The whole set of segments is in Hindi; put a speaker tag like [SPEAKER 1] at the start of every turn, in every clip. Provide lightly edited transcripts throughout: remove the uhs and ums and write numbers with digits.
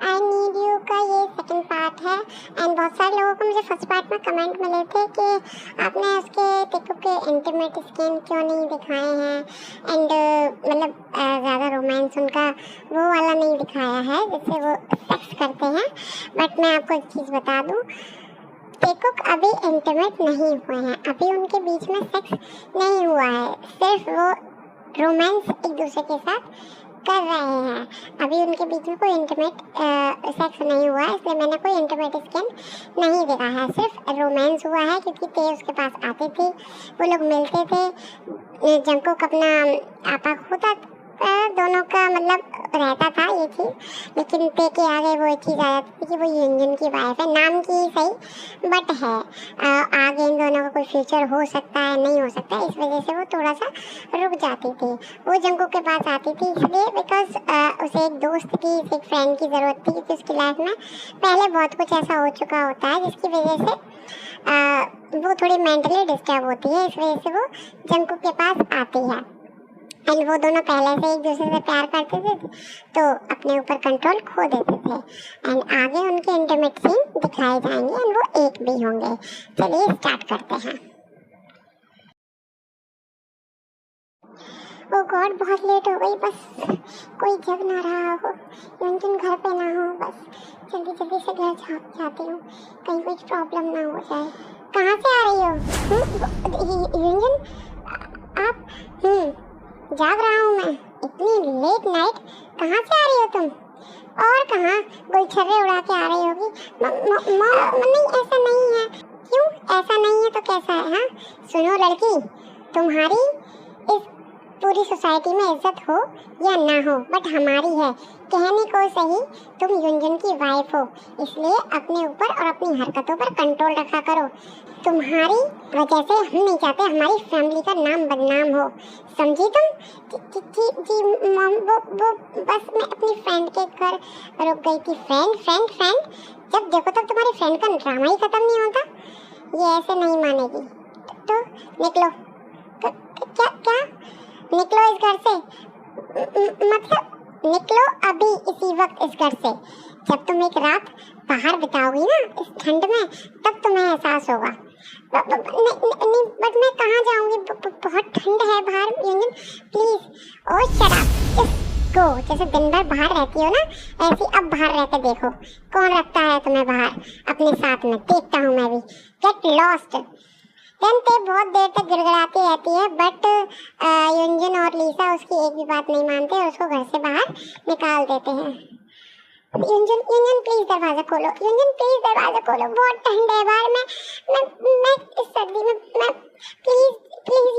[SPEAKER 1] आई नीड यू का ये सेकंड पार्ट है। एंड बहुत सारे लोगों को मुझे फर्स्ट पार्ट में कमेंट मिले थे कि आपने उसके टिकू के इंटीमेट सीन क्यों नहीं दिखाए हैं, एंड मतलब ज़्यादा रोमांस उनका वो वाला नहीं दिखाया है जिससे वो सेक्स करते हैं। बट मैं आपको एक चीज़ बता दूँ, टेकुक अभी इंटीमेट नहीं हुए हैं, अभी उनके बीच में सेक्स नहीं हुआ है, सिर्फ वो रोमांस एक दूसरे के साथ कर रहे हैं। अभी उनके बीच में कोई इंटीमेट सेक्स नहीं हुआ है, इसलिए मैंने कोई इंटीमेट स्किन नहीं देखा है, सिर्फ रोमांस हुआ है क्योंकि ते उसके पास आती थी, वो लोग मिलते थे, जंकुक अपना आपा होता दोनों का मतलब रहता था ये चीज़, लेकिन ते के आगे वो चीज़ आ जाती थी कि वो यूंजन की वाइफ है, नाम की सही बट है, आगे इन दोनों का कोई फ्यूचर हो सकता है नहीं हो सकता है, इस वजह से वो थोड़ा सा रुक जाती थी। वो जंकुक के पास आती थी इसलिए बिकॉज उसे एक दोस्त की, एक फ्रेंड की ज़रूरत थी, क्योंकि उसकी लाइफ में पहले बहुत कुछ ऐसा हो चुका होता है जिसकी वजह से वो थोड़ी मेंटली डिस्टर्ब होती है, इस वजह से वो जंकुक के पास आती है। एंड वो दोनों पहले से एक दूसरे से प्यार करते थे तो अपने ऊपर कंट्रोल खो देते थे, एंड आगे उनके इंटीमेट सीन दिखाए जाएंगे एंड वो एक भी होंगे। चलिए स्टार्ट करते हैं। ओ गॉड, बहुत लेट हो गई, बस कोई जग ना रहा हो, यूंजन घर पे ना हो, बस जल्दी जल्दी से घर जाती हूँ, कहीं कुछ प्रॉब्लम ना हो जाए। कहाँ से आ रही हो यूंजन? आप जाग रहा हूँ मैं, इतनी लेट नाइट कहाँ से आ रही हो तुम? और कहाँ गुलछर्रे उड़ा के आ रही होगी? नहीं, ऐसा नहीं है। क्यों ऐसा नहीं है तो कैसा है? हाँ सुनो लड़की, तुम्हारी इस पूरी सोसाइटी में इज्जत हो या ना हो, बट हमारी है, कहने को सही तुम यूंजन की वाइफ हो, इसलिए अपने ऊपर और अपनी हरकतों पर कंट्रोल रखा करो। तुम्हारी वजह से हम नहीं चाहते हमारी फैमिली का नाम बदनाम हो, समझी तुम? जी मॉम, वो बस मैं अपनी फ्रेंड के घर रुक गई थी। फ्रेंड जब देखो तब तुम्हारी फ्रेंड का ड्रामा ही खत्म नहीं होता, ये ऐसे नहीं मानेगी तो निकलो। क्या निकलो इस घर से, मतलब निकलो अभी इसी वक्त इस घर से। जब तुम एक रात बाहर बिताओगी ना इस ठंड में, तब तुम्हें एहसास होगा। नहीं, बट मैं कहाँ जाऊँगी, बहुत ठंड है बाहर यूंजन, प्लीज। ओ शट अप, गो। जैसे दिन भर बाहर रहती हो ना, ऐसी अब बाहर रह के देखो कौन रखता है तुम्हें बाहर अपने साथ में, देखता हूँ मैं भी। Get lost. देन ते बहुत देर तक गिड़गिड़ाती रहती है, बट यूंजन और लीसा उसकी एक भी बात नहीं मानते और उसको घर से बाहर निकाल देते हैं। यूंजन प्लीज दरवाजा खोलो, यूंजन प्लीज दरवाजा खोलो, बहुत ठंड है बाहर। मैं इस सर्दी में, मैं प्लीज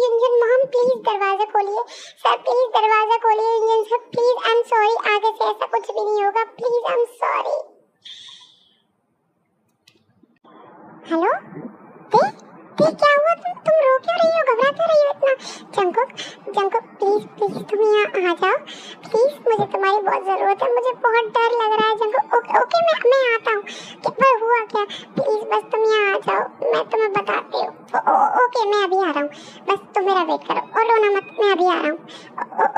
[SPEAKER 1] यूंजन मॉम प्लीज दरवाजा खोलिए सर, प्लीज दरवाजा खोलिए यूंजन sir, please. I am sorry, आगे से ऐसा कुछ भी नहीं होगा, please I am sorry. Hello ते क्या हुआ? तुम रो क्यों रही हो, घबरा क्यों रही हो इतना? जंकुक प्लीज तुम यहाँ आ जाओ प्लीज, मुझे तुम्हारी बहुत ज़रूरत है, मुझे बहुत डर लग रहा है जंकुक। ओके मैं आता हूँ। क्या हुआ क्या? प्लीज़ बस तुम यहाँ आ जाओ, मैं तुम्हें बताती हूँ। ओके मैं अभी आ रहा हूँ, बस तुम मेरा वेट करो और रोना मत, मैं अभी आ रहा हूँ।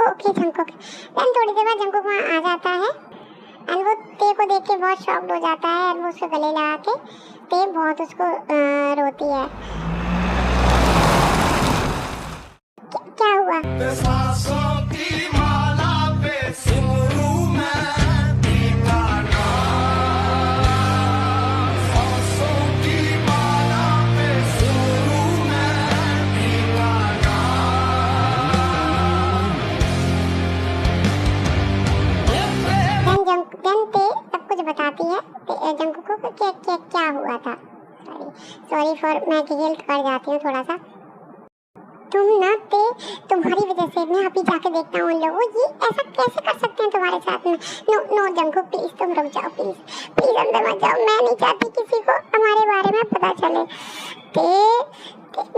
[SPEAKER 1] Okay Jungkook. देन थोड़ी देर बाद जंकुक वहाँ आ जाता है एंड वो ते को देख के बहुत शॉक्ड हो जाता है और वो उसको गले लगा के ते बहुत उसको रोती है। क्या हुआ? सब कुछ बताती है जंकुक को क्या हुआ था। सॉरी फॉर मैं डिटेल कर जाती हूँ थोड़ा सा। तुम ना ते, तुम्हारी वजह से मैं अभी जाके देखता हूँ उन लोगों, ये ऐसा कैसे कर सकते हैं तुम्हारे साथ में? नो जंकुक प्लीज तुम रुक जाओ, प्लीज अंदर मत जाओ, मैं नहीं चाहती किसी को हमारे बारे में पता चले। ते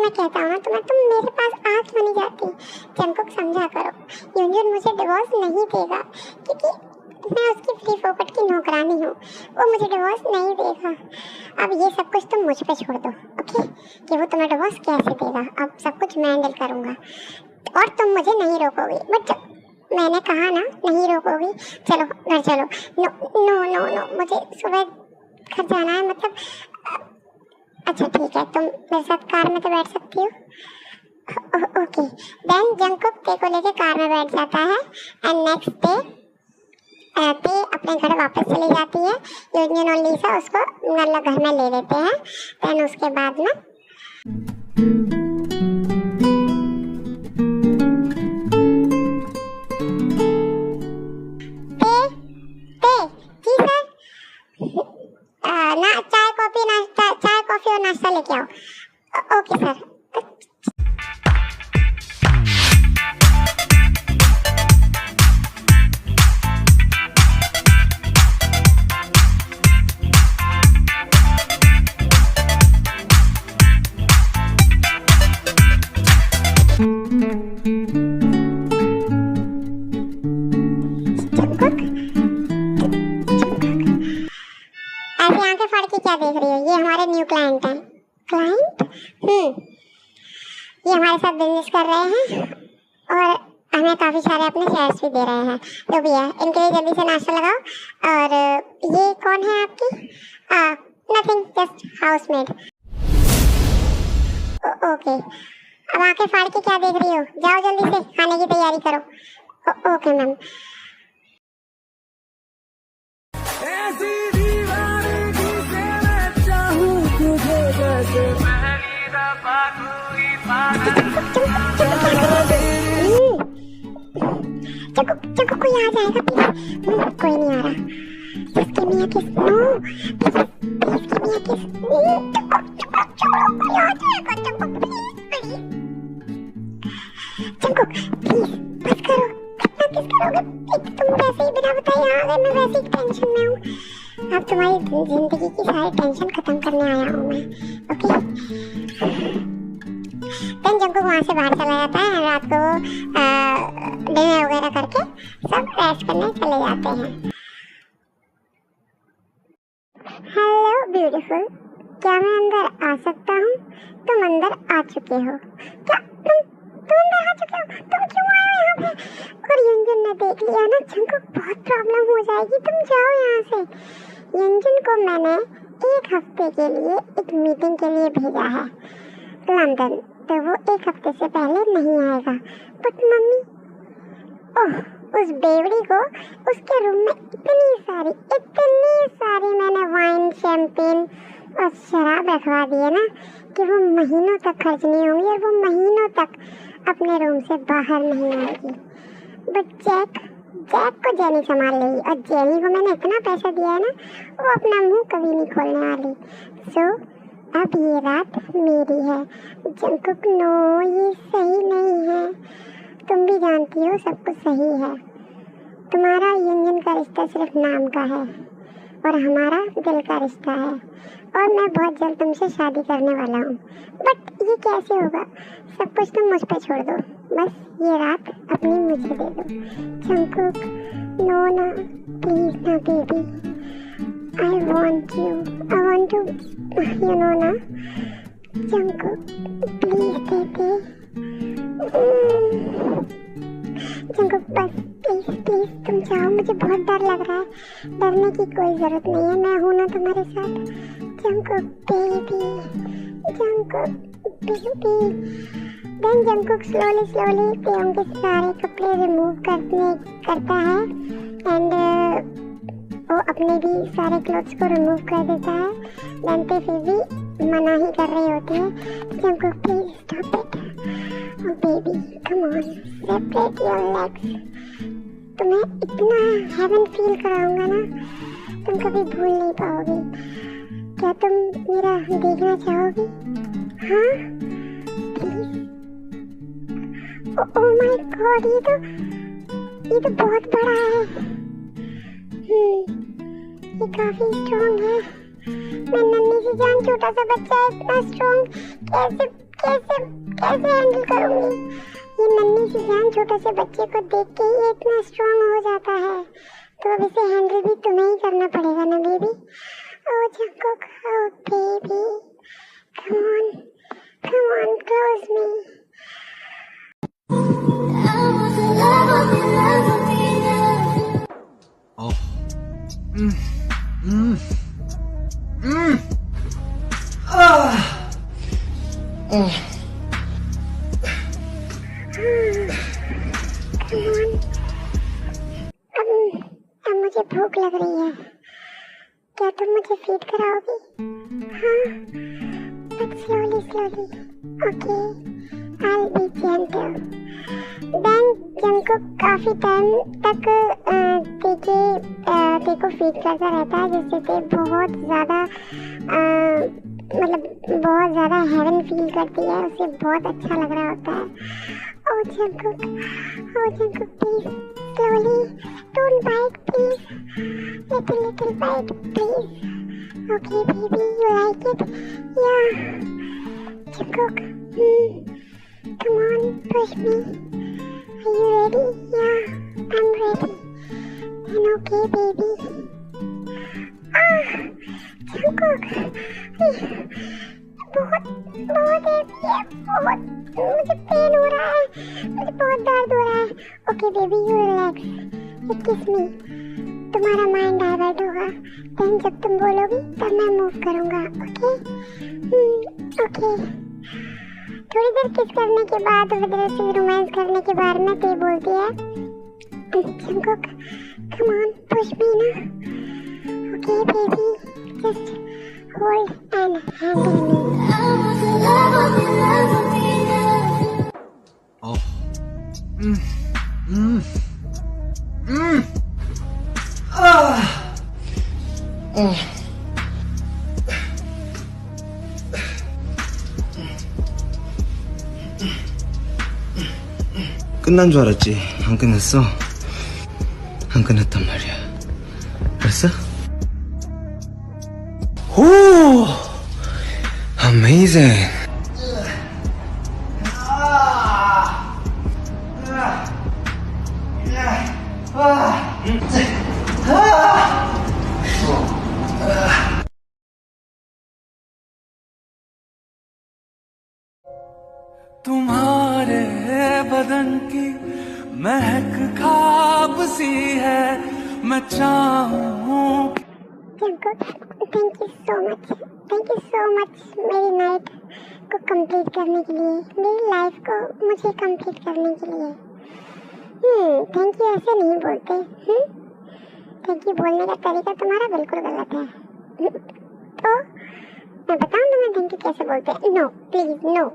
[SPEAKER 1] मैं कहता हूँ ना तुम मेरे पास आ क्यों नहीं जाती? जंकुक समझा करो, यूंजन मुझे डिवोर्स नहीं देगा क्योंकि मैं उसकी फ्री फोकट की नौकरानी हूँ, वो मुझे डिवोर्स नहीं देगा। अब ये सब कुछ तुम मुझ पे छोड़ दो, ओके? कि वो तुम्हें डिवोर्स कैसे देगा, अब सब कुछ मैं हैंडल करूँगा और तुम मुझे नहीं रोकोगे। बट मैंने कहा ना नहीं रोकोगी, चलो घर चलो। नो नो नो नो, मुझे सुबह घर जाना है, मतलब अच्छा ठीक है, तुम मेरे साथ कार में तो बैठ सकती हो। ओके देन जंगकुक ते को लेके कार में बैठ जाता है एंड नेक्स्ट डे ते अपने घर वापस चली जाती है। यूजिन और लीसा उसको मतलब घर में ले लेते हैं। देन उसके बाद में ना चाय कॉफी और नाश्ता लेके आओ। Okay sir. ऐसे आंखें फाड़ के क्या देख रही हो? ये हमारे न्यू क्लाइंट हैं। क्लाइंट? ये हमारे साथ बिजनेस कर रहे हैं और हमें काफ़ी सारे अपने शेयर्स भी दे रहे हैं। जो भी है इनके लिए जल्दी से नाश्ता लगाओ। और ये कौन है आपकी? Nothing, just housemaid. ओके, अब आंखें फाड़ के क्या देख रही हो? जाओ जल्दी से खाने की तैयारी करो। Okay ma'am. चको कोई आ जाएगा प्लीज। कोई नहीं आ रहा। इसके मियाँ किस नो इसके मियाँ किस कोई आ जाएगा। चको प्लीज बस करो। कितना किस करोगे? तुम वैसे ही बिना बताए आ गए। मैं वैसे ही टेंशन में हूँ। अब तुम्हारी जिंदगी की सारी टेंशन खत्म करने आया हूँ मैं। ओके देन जंगकुक वहाँ से बाहर चला जाता है। रात को डिनर वगैरह करके सब रेस्ट करने चले जाते हैं। हेलो ब्यूटीफुल, क्या मैं अंदर आ सकता हूँ? तुम अंदर आ चुके हो क्या? तुम अंदर आ चुके हो? तुम क्यों आए हो यहाँ पे? और युनजुन ने देख लिया ना जंगकुक, बहुत प्रॉब्लम हो जाएगी। तुम जाओ यहाँ से। युनजुन को मैंने 1 हफ्ते के लिए एक मीटिंग के लिए भेजा है लंदन, तो वो 1 हफ्ते से पहले नहीं आएगा। बट मम्मी, ओह उस बेवड़ी को उसके रूम में इतनी सारी मैंने वाइन, शैंपेन और शराब रखवा दी है ना कि वो महीनों तक खर्च नहीं होंगी और वो महीनों तक अपने रूम से बाहर नहीं आएगी। बट जैक को जेनी संभाल लेगी और जेनी को मैंने इतना पैसा दिया है ना, वो अपना मुंह कभी नहीं खोलने वाली। सो अब ये रात मेरी है। जंगकुक नो, ये सही नहीं है। तुम भी जानती हो सब कुछ सही है। तुम्हारा युनजुन का रिश्ता सिर्फ नाम का है और हमारा दिल का रिश्ता है और मैं बहुत जल्द तुमसे शादी करने वाला हूँ। बट ये कैसे होगा? सब कुछ तुम मुझ पे छोड़ दो, बस ये रात अपनी मुझे दे दो। जंगकुक नो ना, प्लीज ना baby, I want to you know ना। जंगकुक प्लीज दे। जंगकुक बस प्लीज तुम जाओ, मुझे बहुत डर लग रहा है। डरने की कोई जरूरत नहीं है, मैं हूं ना तुम्हारे साथ। Jungkook baby, Jungkook baby. Then Jungkook slowly Taeyong के सारे कपड़े रिमूव करता है एंड वो अपने भी सारे क्लोथ्स को रिमूव कर देता है। देन ते फिर भी मना ही कर रही होती है। Jungkook please stop it. Oh baby, come on, separate your legs. तुम्हें इतना हेवन फील कराऊंगा ना, तुम कभी भूल नहीं पाओगी। क्या तुम मेरा देखना चाहोगी? हाँ प्लीज। ओह माय गॉड, ये तो बहुत बड़ा है। ये काफी स्ट्रॉन्ग है। मैं नन्ही सी जान, छोटा सा बच्चा इतना स्ट्रॉन्ग कैसे हैंडल करूंगी? ये नन्ही सी जान छोटे से बच्चे को देख के ही इतना स्ट्रॉन्ग हो जाता है, तो अब इसे हैंडल भी तुम्हें ही करना पड़ेगा ना baby. Oh Jungkook, oh baby, come on, close me।
[SPEAKER 2] Oh. Mm. Mm. Mm. Ah. Oh.
[SPEAKER 1] अब मुझे भूख लग रही है, क्या तुम मुझे फीड कराओगी? हाँ, but slowly, okay, I'll be gentle. Then Jungkook काफी टाइम तक तेको फीड करता रहता है, जिससे ते बहुत ज़्यादा मतलब बहुत ज़्यादा हेवन फील करती है, उसे बहुत अच्छा लग रहा होता है। Oh Jungkook please slowly, don't bite please, little bite please. Okay baby, you like it? Yeah. Jungkook, come on, push me. Are you ready? Yeah, I'm ready. And okay baby. Jungkook, बहुत मुझे पेन हो रहा है, मुझे बहुत दर्द हो रहा है। ओके बेबी, यू रिलैक्स, किस मी, तुम्हारा माइंड डाइवर्ट होगा, देन जब तुम बोलोगी तब मैं मूव करूँगा। Okay okay. थोड़ी देर किस करने के बाद रोमांस करने के बारे में ते बोलती है, Jungkook come on push me ना। Okay baby, just hold and handle me.
[SPEAKER 2] Oh. Mm. Mm. Mm. Ah. Oh. 끝난 줄 알았지. 안 끝났어. 안 끝났단 말이야. 알았어? 오! Amazing.
[SPEAKER 3] तुम्हारे बदन की महक खाब सी है, मैं चाहूं।
[SPEAKER 1] थैंक यू सो मच मेरी नाइट को कंप्लीट करने के लिए, मेरी लाइफ को मुझे कंप्लीट करने के लिए। थैंक यू ऐसे नहीं बोलते। थैंक यू बोलने का तरीका तुम्हारा बिल्कुल गलत है। तो मैं बताऊं तुम्हें थैंक यू कैसे बोलते हैं? No please no.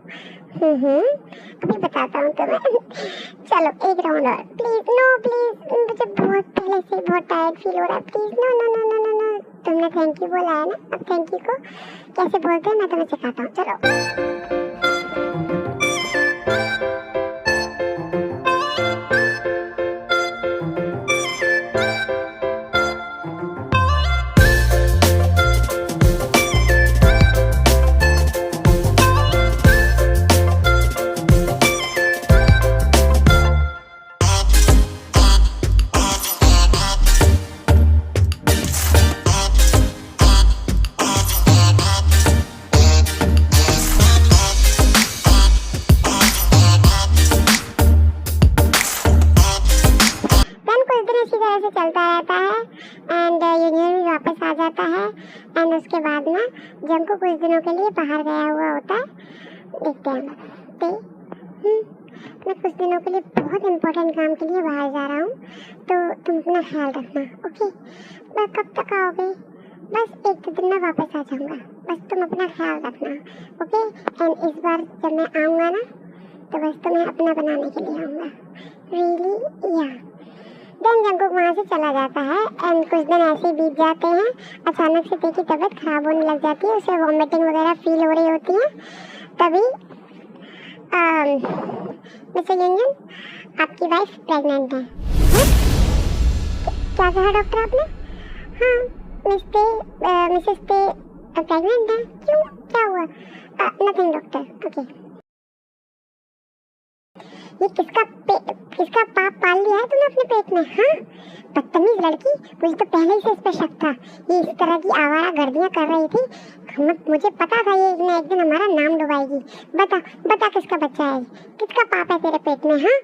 [SPEAKER 1] अभी बताता हूँ तुम्हें। चलो एक राउंड और प्लीज। नो प्लीज, मुझे बहुत पहले से बहुत टायर्ड फील हो रहा है। Please no no no no no no. तुमने थैंक यू बोला है ना, अब थैंक यू को कैसे बोलते हैं मैं तुम्हें सिखाता हूँ। चलो चलता रहता है एंड यूनियन भी वापस आ जाता है। एंड उसके बाद ना जंकुक कुछ दिनों के लिए बाहर गया हुआ होता है। देखते हैं मैं कुछ दिनों के लिए बहुत इम्पोर्टेंट काम के लिए बाहर जा रहा हूँ, तो तुम अपना ख्याल रखना। ओके, बस कब तक आओगे? बस एक दो दिन में वापस आ जाऊँगा, बस तुम अपना ख्याल रखना। ओके, एंड इस बार जब मैं आऊँगा ना तो बस तुम्हें अपना बनाने के लिए आऊँगा। रियली या। देन जंकुक वहाँ से चला जाता है एंड कुछ दिन ऐसे बीत जाते हैं। अचानक से ते की तबीयत खराब होने लग जाती है, उसे वॉमिटिंग वगैरह फील हो रही होती है। तभी मिस्टर यूनियन, आपकी वाइफ प्रेग्नेंट है। क्या कहा डॉक्टर आपने? हाँ, मिसेस पे प्रेग्नेंट है। क्यों, क्या हुआ? Nothing doctor. ओके, ये किसका पाप पाल लिया है तूने अपने पेट में? हाँ, बदतमीज लड़की, मुझे तो पहले ही से इस पे शक था। ये इस तरह की आवारा गर्दियाँ कर रही थी, मुझे पता था ये एक दिन हमारा नाम डुबाएगी। बता किसका बच्चा है, किसका पाप है तेरे पेट में? हाँ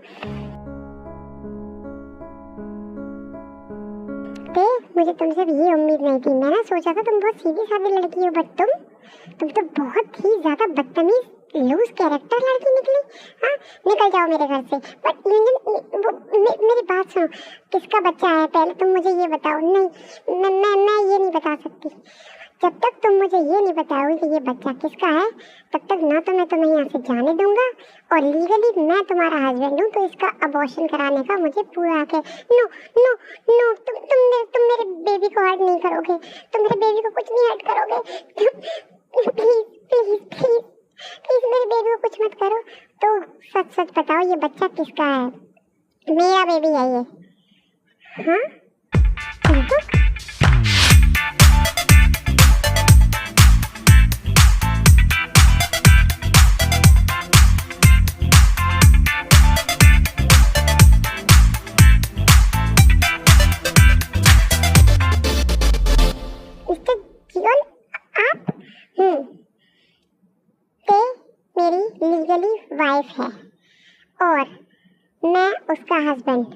[SPEAKER 1] ते मुझे तुमसे भी ये उम्मीद नहीं थी। मैंने सोचा था तुम बहुत सीधी सादी लड़की हो, बट तुम तो बहुत ही ज्यादा बदतमीज लूज कैरेक्टर लड़की निकली। हाँ, निकल जाओ मेरे घर से। बट मेरी बात सुनो, किसका बच्चा है पहले तुम मुझे ये बताओ। नहीं, मैं ये नहीं बता सकती। जब तक तुम मुझे ये नहीं बताओगे कि ये बच्चा किसका है, तब तक ना तो मैं तुम्हें यहाँ से जाने दूंगा, और लीगली मैं तुम्हारा हस्बैंड हूँ, तो इसका अबॉर्शन कराने का मुझे पूरा हक है। नो नो नो, तुम मेरे बेबी को हर्ट नहीं करोगे, तुम मेरे बेबी को कुछ नहीं हर्ट करोगे। प्लीज प्लीज प्लीज प्लीज मेरे बेबी को कुछ मत करो। तो सच सच बताओ, ये बच्चा किसका है? मेरा बेबी है ये। हाँ, मेरी लीगली वाइफ है और मैं उसका हस्बैंड।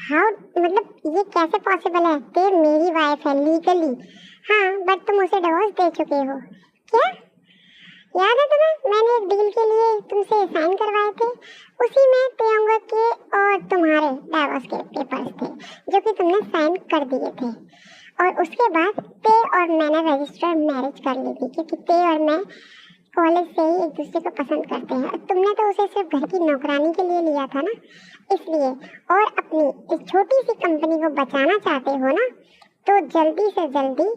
[SPEAKER 1] हाउ, मतलब ये कैसे पॉसिबल है? ते मेरी वाइफ है लीगली। हाँ, बट तुम उसे डिवोर्स दे चुके हो। क्या याद है तुम्हें? मैंने एक डील के लिए तुमसे साइन करवाए थे, उसी में तेंगा के और तुम्हारे डिवोर्स के पेपर्स थे जो कि तुमने साइन कर दिए थे। और उसके बाद ते और मैंने रजिस्टर्ड मैरिज कर ली थी, क्योंकि ते और मैं कॉलेज से ही एक दूसरे को पसंद करते हैं। तुमने तो उसे सिर्फ घर की नौकरानी के लिए लिया था ना, इसलिए। और अपनी इस छोटी सी कंपनी को बचाना चाहते हो ना, तो जल्दी से जल्दी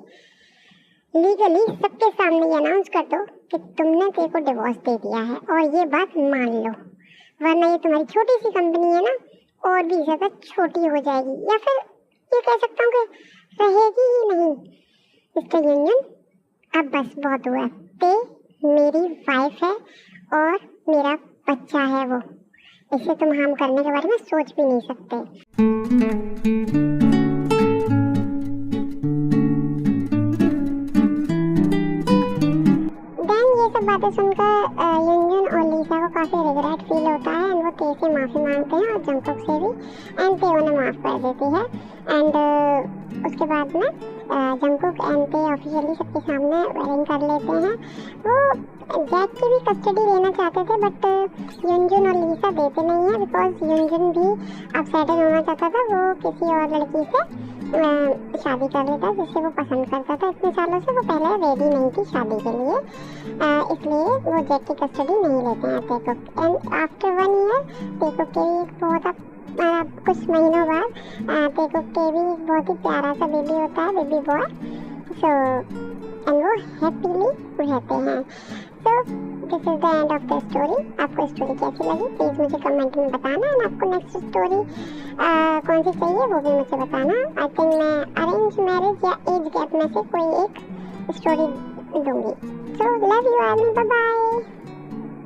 [SPEAKER 1] लीगली सबके सामने ये अनाउंस कर दो कि तुमने ते को डिवोर्स दे दिया है, और ये बात मान लो, वरना ये तुम्हारी छोटी सी कंपनी है ना, और भी ज़्यादा छोटी हो जाएगी, या फिर ये कह सकता हूँ कि रहेगी ही नहीं। मिस्टर यूनियन, अब बस बहुत हुआ। ते मेरी वाइफ है और मेरा बच्चा है वो, इसे तुम हार्म करने के बारे में सोच भी नहीं सकते। ये सब बातें सुनकर यूनियन और लीसा को काफी रिग्रेट फील होता है, एंड वो ते से माफी मांगते हैं और जंगकुक से भी, एंड ते उन्हें माफ कर देती है। एंड उसके बाद में जंगकुक एंड ते ऑफिशियली सबके सामने वेडिंग कर लेते हैं। वो जैक की भी कस्टडी लेना चाहते थे, बट युनजुन और लीसा देते नहीं है, बिकॉज युनजुन भी अब सेटल होना चाहता था। वो किसी और लड़की से शादी कर लेता जिससे वो पसंद करता था। इतने सालों से वो पहले रेडी नहीं थी शादी के लिए, इसलिए वो जैक की कस्टडी नहीं लेते हैं तेकुक। एंड आफ्टर 1 ईयर तेकुक के भी बहुत कुछ महीनों बाद तेकुक के भी बहुत ही प्यारा सा बेबी होता है, बेबी बॉय। सो एंड वो हैप्पीली रहते हैं। So this is the end of the story. आपको स्टोरी कैसी लगी प्लीज़ मुझे कमेंट में बताना, एंड आपको नेक्स्ट स्टोरी कौन सी चाहिए वो भी मुझे बताना। आई थिंक मैं अरेंज मैरिज या एज गैप में से कोई एक स्टोरी दूंगी। So love you all, bye bye.